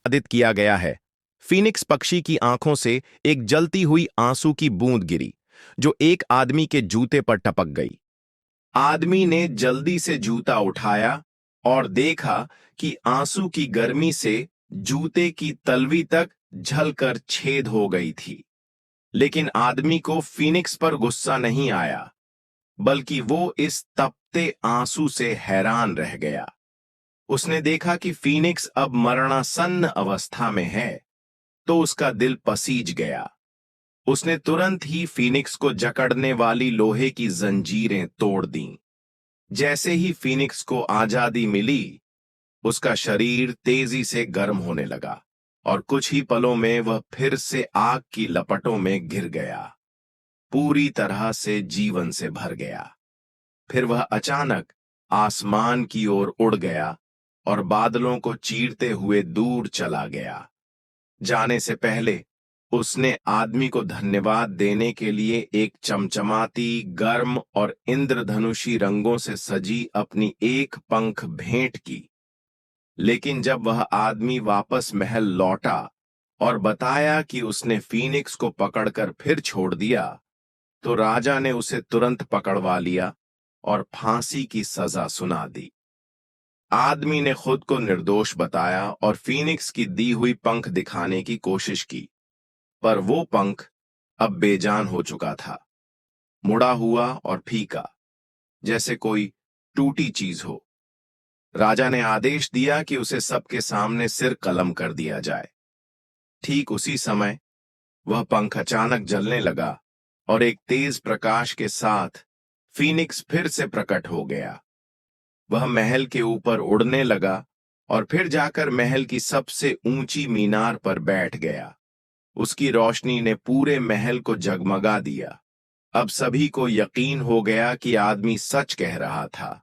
आदित किया गया है। फीनिक्स पक्षी की आंखों से एक जलती हुई आंसू की बूंद गिरी, जो एक आदमी के जूते पर टपक गई। आदमी ने जल्दी से जूता उठाया और देखा कि आंसू की गर्मी से जूते की तलवी तक झलकर छेद हो गई थी। लेकिन आदमी को फीनिक्स पर गुस्सा नहीं आया, बल्कि वो इस तपते आंसू से हैरान रह गया। उसने देखा कि फीनिक्स अब मरणासन्न अवस्था में है, तो उसका दिल पसीज गया। उसने तुरंत ही फीनिक्स को जकड़ने वाली लोहे की जंजीरें तोड़ दीं। जैसे ही फीनिक्स को आजादी मिली, उसका शरीर तेजी से गर्म होने लगा और कुछ ही पलों में वह फिर से आग की लपटों में घिर गया, पूरी तरह से जीवन से भर गया। फिर वह अचानक आसमान की ओर उड़ गया और बादलों को चीरते हुए दूर चला गया। जाने से पहले उसने आदमी को धन्यवाद देने के लिए एक चमचमाती, गर्म और इंद्रधनुषी रंगों से सजी अपनी एक पंख भेंट की। लेकिन जब वह आदमी वापस महल लौटा और बताया कि उसने फीनिक्स को पकड़कर फिर छोड़ दिया, तो राजा ने उसे तुरंत पकड़वा लिया और फांसी की सजा सुना दी। आदमी ने खुद को निर्दोष बताया और फीनिक्स की दी हुई पंख दिखाने की कोशिश की, पर वो पंख अब बेजान हो चुका था, मुड़ा हुआ और फीका, जैसे कोई टूटी चीज हो। राजा ने आदेश दिया कि उसे सबके सामने सिर कलम कर दिया जाए। ठीक उसी समय वह पंख अचानक जलने लगा और एक तेज प्रकाश के साथ फीनिक्स फिर से प्रकट हो गया। वह महल के ऊपर उड़ने लगा और फिर जाकर महल की सबसे ऊंची मीनार पर बैठ गया। उसकी रोशनी ने पूरे महल को जगमगा दिया। अब सभी को यकीन हो गया कि आदमी सच कह रहा था।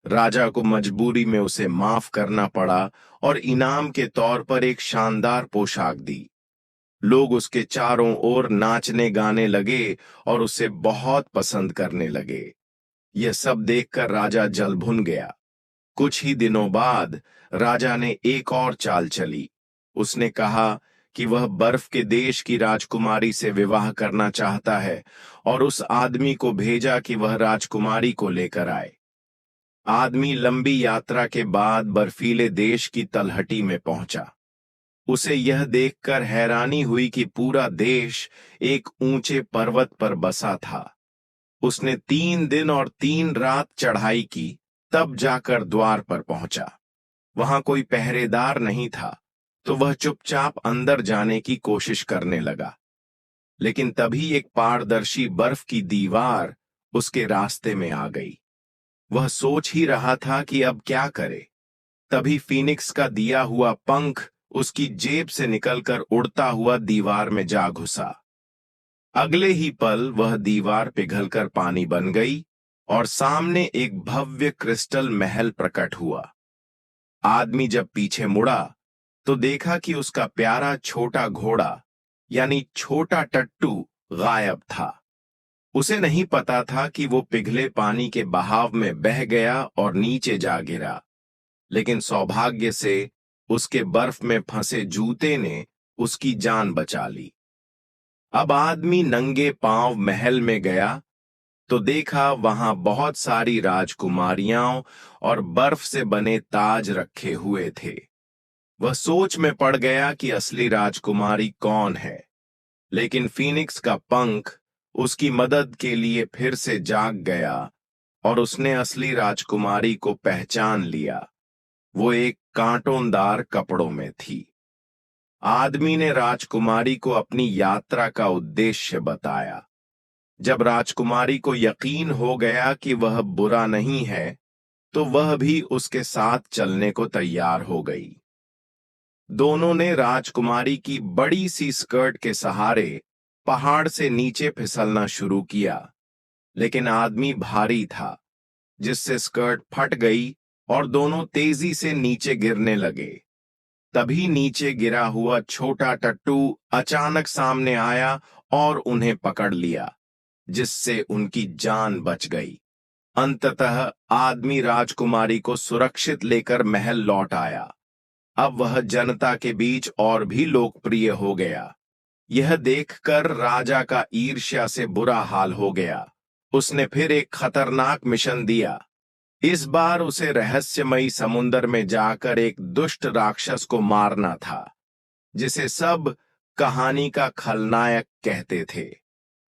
राजा को मजबूरी में उसे माफ करना पड़ा और इनाम के तौर पर एक शानदार पोशाक दी। लोग उसके चारों ओर नाचने गाने लगे और उसे बहुत पसंद करने लगे। यह सब देखकर राजा जल भुन गया। कुछ ही दिनों बाद राजा ने एक और चाल चली। उसने कहा कि वह बर्फ के देश की राजकुमारी से विवाह करना चाहता है और उस आदमी को भेजा कि वह राजकुमारी को लेकर आए। आदमी लंबी यात्रा के बाद बर्फीले देश की तलहटी में पहुंचा। उसे यह देखकर हैरानी हुई कि पूरा देश एक ऊंचे पर्वत पर बसा था। उसने 3 दिन और 3 रात चढ़ाई की, तब जाकर द्वार पर पहुंचा। वहां कोई पहरेदार नहीं था, तो वह चुपचाप अंदर जाने की कोशिश करने लगा। लेकिन तभी एक पारदर्शी बर्फ की दीवार उसके रास्ते में आ गई। वह सोच ही रहा था कि अब क्या करे। तभी फीनिक्स का दिया हुआ पंख उसकी जेब से निकलकर उड़ता हुआ दीवार में जा घुसा। अगले ही पल वह दीवार पिघलकर पानी बन गई और सामने एक भव्य क्रिस्टल महल प्रकट हुआ। आदमी जब पीछे मुड़ा तो देखा कि उसका प्यारा छोटा घोड़ा, यानी छोटा टट्टू, गायब था। उसे नहीं पता था कि वो पिघले पानी के बहाव में बह गया और नीचे जा गिरा। लेकिन सौभाग्य से उसके बर्फ में फंसे जूते ने उसकी जान बचा ली। अब आदमी नंगे पांव महल में गया तो देखा वहां बहुत सारी राजकुमारियां और बर्फ से बने ताज रखे हुए थे। वह सोच में पड़ गया कि असली राजकुमारी कौन है। लेकिन फीनिक्स का पंख उसकी मदद के लिए फिर से जाग गया और उसने असली राजकुमारी को पहचान लिया। वो एक कांटोंदार कपड़ों में थी। आदमी ने राजकुमारी को अपनी यात्रा का उद्देश्य बताया। जब राजकुमारी को यकीन हो गया कि वह बुरा नहीं है, तो वह भी उसके साथ चलने को तैयार हो गई। दोनों ने राजकुमारी की बड़ी सी स्कर्ट के सहारे पहाड़ से नीचे फिसलना शुरू किया। लेकिन आदमी भारी था, जिससे स्कर्ट फट गई और दोनों तेजी से नीचे गिरने लगे। तभी नीचे गिरा हुआ छोटा टट्टू अचानक सामने आया और उन्हें पकड़ लिया, जिससे उनकी जान बच गई। अंततः आदमी राजकुमारी को सुरक्षित लेकर महल लौट आया। अब वह जनता के बीच और भी लोकप्रिय हो गया। यह देखकर राजा का ईर्ष्या से बुरा हाल हो गया। उसने फिर एक खतरनाक मिशन दिया। इस बार उसे रहस्यमयी समुंदर में जाकर एक दुष्ट राक्षस को मारना था, जिसे सब कहानी का खलनायक कहते थे।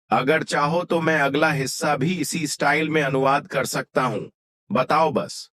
अगर चाहो तो मैं अगला हिस्सा भी इसी स्टाइल में अनुवाद कर सकता हूं। बताओ बस।